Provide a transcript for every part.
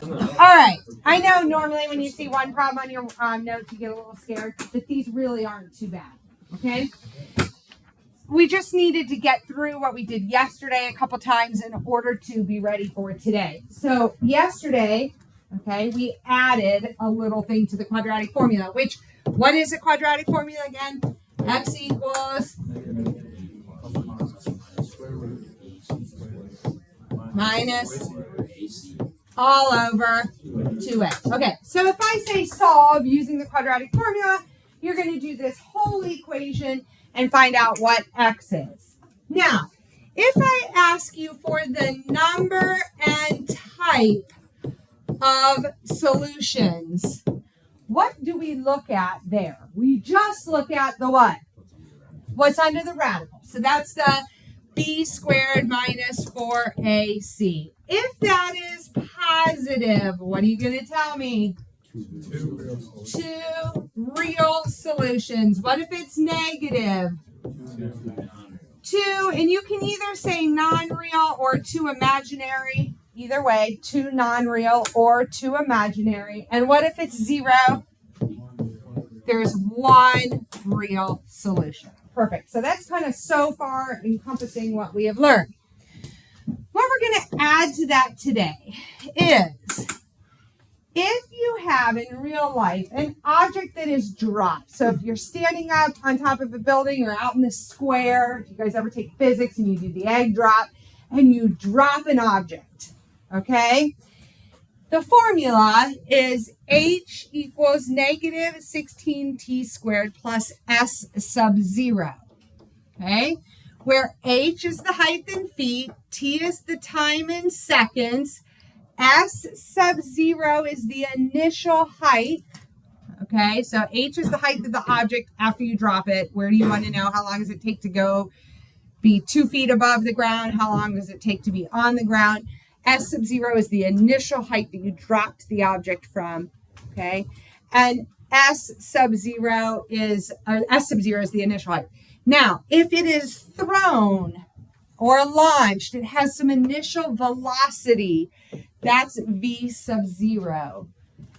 All right. I know normally when you see one problem on your notes, you get a little scared, but these really aren't too bad. Okay. We just needed to get through what we did yesterday a couple times in order to be ready for today. So yesterday, okay, we added a little thing to the quadratic formula, which, what is a quadratic formula again? X equals minus all over 2x. Okay, so if I say solve using the quadratic formula, you're going to do this whole equation and find out what x is. Now, if I ask you for the number and type of solutions, what do we look at there? We just look at the what? What's under the radical. So that's the b squared minus 4ac. If that is positive, what are you going to tell me? Two real solutions. What if it's negative? Two, and you can either say non-real or two imaginary. Either way, two non-real or two imaginary. And what if it's zero? There's one real solution. Perfect. So that's kind of so far encompassing what we have learned. What we're going to add to that today is, if you have in real life an object that is dropped, so if you're standing up on top of a building or out in the square, if you guys ever take physics and you do the egg drop, and you drop an object, okay? The formula is h equals negative 16t squared plus s sub 0, okay? Where h is the height in feet, t is the time in seconds, s sub 0 is the initial height, okay? So h is the height of the object after you drop it. Where do you want to know? How long does it take to go be 2 feet above the ground? How long does it take to be on the ground? S sub 0 is the initial height that you dropped the object from, okay? And S sub 0 is the initial height. Now, if it is thrown or launched, it has some initial velocity. That's V sub 0,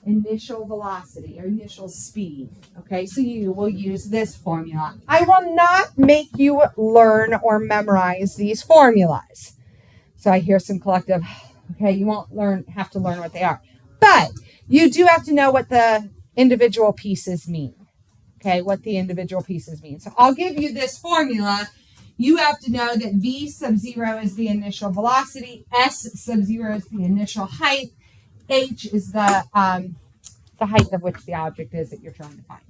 initial velocity or initial speed, okay? So you will use this formula. I will not make you learn or memorize these formulas. So I hear some collective, okay, you won't have to learn what they are. But you do have to know what the individual pieces mean, okay, what the individual pieces mean. So I'll give you this formula. You have to know that V sub 0 is the initial velocity, S sub 0 is the initial height, H is the height of which the object is that you're trying to find.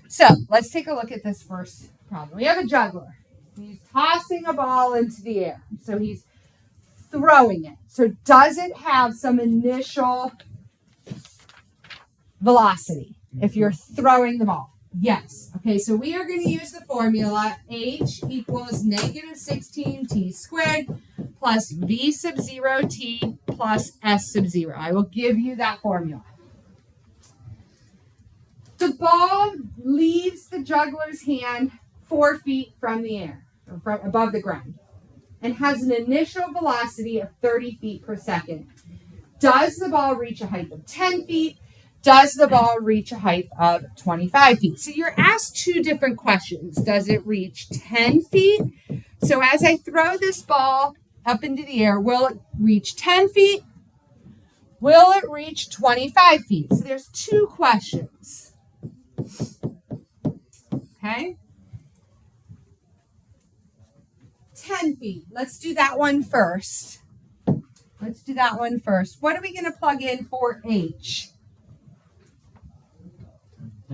So let's take a look at this first problem. We have a juggler. He's tossing a ball into the air. So he's throwing it. So does it have some initial velocity if you're throwing the ball? Yes. Okay, so we are going to use the formula h equals negative 16t squared plus v sub 0t plus s sub 0. I will give you that formula. The ball leaves the juggler's hand 4 feet from the air, or from above the ground, and has an initial velocity of 30 feet per second. Does the ball reach a height of 10 feet? Does the ball reach a height of 25 feet? So you're asked two different questions. Does it reach 10 feet? So as I throw this ball up into the air, will it reach 10 feet? Will it reach 25 feet? So there's two questions. Okay? 10 feet. Let's do that one first. What are we going to plug in for h?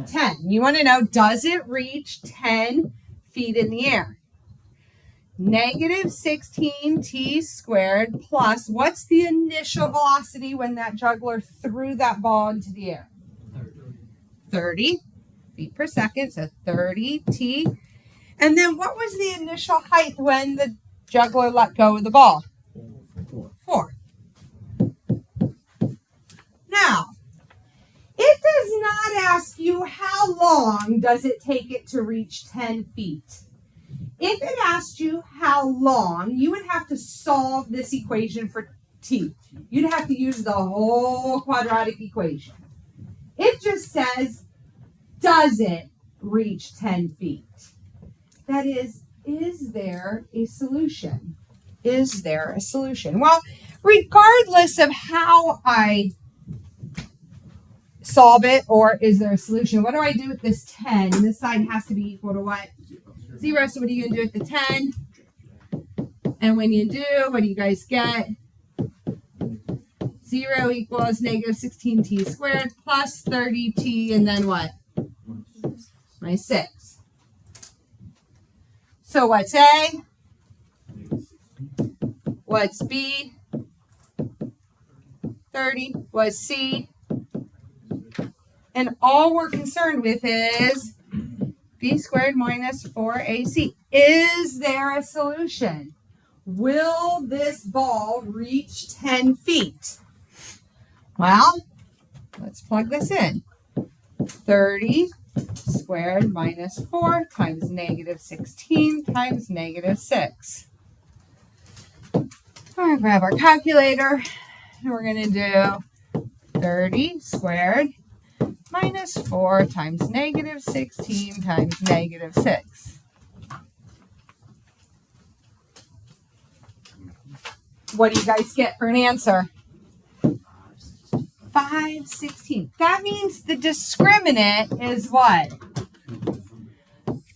10. You want to know, does it reach 10 feet in the air? Negative 16t squared plus, what's the initial velocity when that juggler threw that ball into the air? 30 feet per second, so 30t. And then what was the initial height when the juggler let go of the ball? 4. Now, it does not ask you how long does it take it to reach 10 feet. If it asked you how long, you would have to solve this equation for t. You'd have to use the whole quadratic equation. It just says, does it reach 10 feet? That is there a solution? Is there a solution? Well, regardless of how I solve it, or is there a solution, what do I do with this 10? This side has to be equal to what? 0. So what are you going to do with the 10? And when you do, what do you guys get? 0 equals negative 16t squared plus 30t, and then what? Minus 6. So what's A? What's B? 30. What's C? And all we're concerned with is b squared minus 4ac. Is there a solution? Will this ball reach 10 feet? Well, let's plug this in. 30 squared minus 4 times negative 16 times negative 6. We're going to grab our calculator, and we're going to do 30 squared minus 4 times negative 16 times negative 6. What do you guys get for an answer? 5/16. That means the discriminant is what?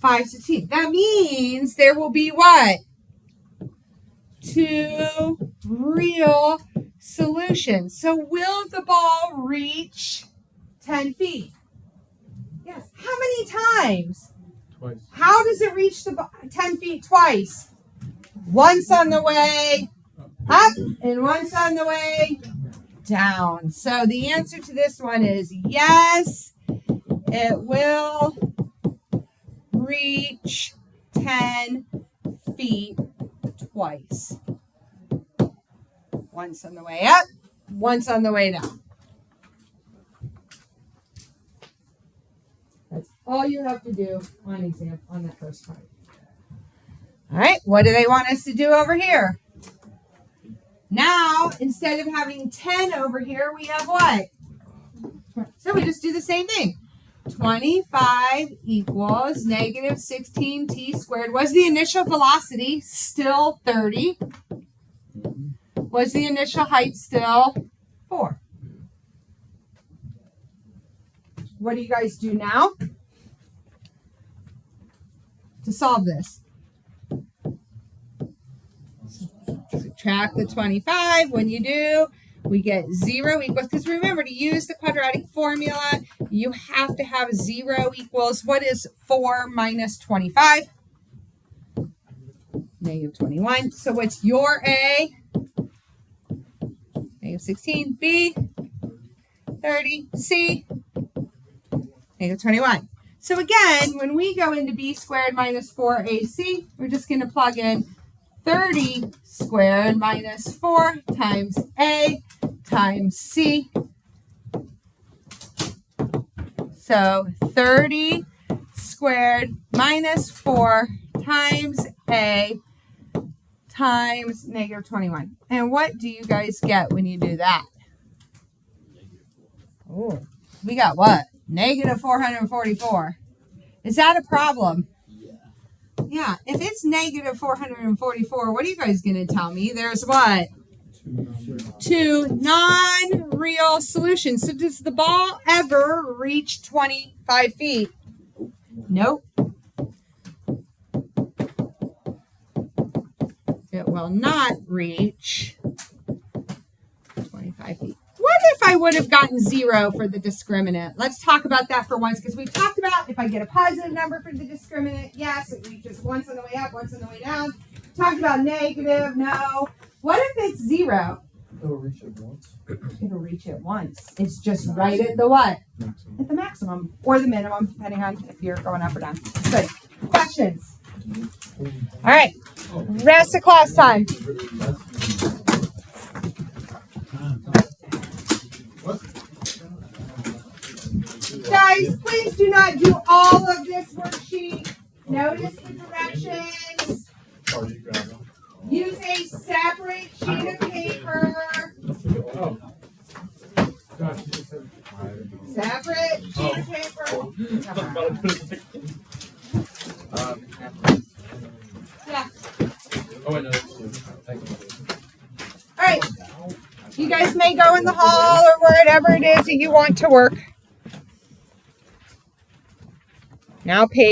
5/16. That means there will be what? 2 real solutions. So will the ball reach 10 feet? Yes. How many times? Twice. How does it reach the 10 feet twice? Once on the way up and once on the way down. So the answer to this one is yes, it will reach 10 feet twice. Once on the way up, once on the way down. That's all you have to do on that first part. All right, what do they want us to do over here? Now, instead of having 10 over here, we have what? So we just do the same thing. 25 equals negative 16t squared. Was the initial velocity still 30? Was the initial height still 4? What do you guys do now to solve this? Subtract the 25. When you do, we get 0 equals, because remember, to use the quadratic formula, you have to have 0 equals, what is 4 minus 25? Negative 21. So what's your A? Negative 16. B? 30. C? Negative 21. So again, when we go into b squared minus 4ac, we're just going to plug in 30 squared minus 4 times a times c. So 30 squared minus 4 times a times negative 21. And what do you guys get when you do that? Oh, we got what? Negative 444. Is that a problem? Yeah, if it's negative 444, what are you guys going to tell me? There's what? 2 non-real solutions. So does the ball ever reach 25 feet? Nope. It will not reach 25 feet. What if I would have gotten 0 for the discriminant? Let's talk about that for once, because we talked about if I get a positive number for the discriminant, yes, it reaches once on the way up, once on the way down. Talked about negative, no. What if it's 0? It'll reach it once. It'll reach it once. It's just right at the what? Maximum. At the maximum or the minimum, depending on if you're going up or down. Good. Questions? All right. Rest of class time. Guys, please do not do all of this worksheet. Notice the directions. Use a separate sheet of paper. Separate sheet of paper. Yeah. All right. You guys may go in the hall or wherever it is that you want to work. Now, page.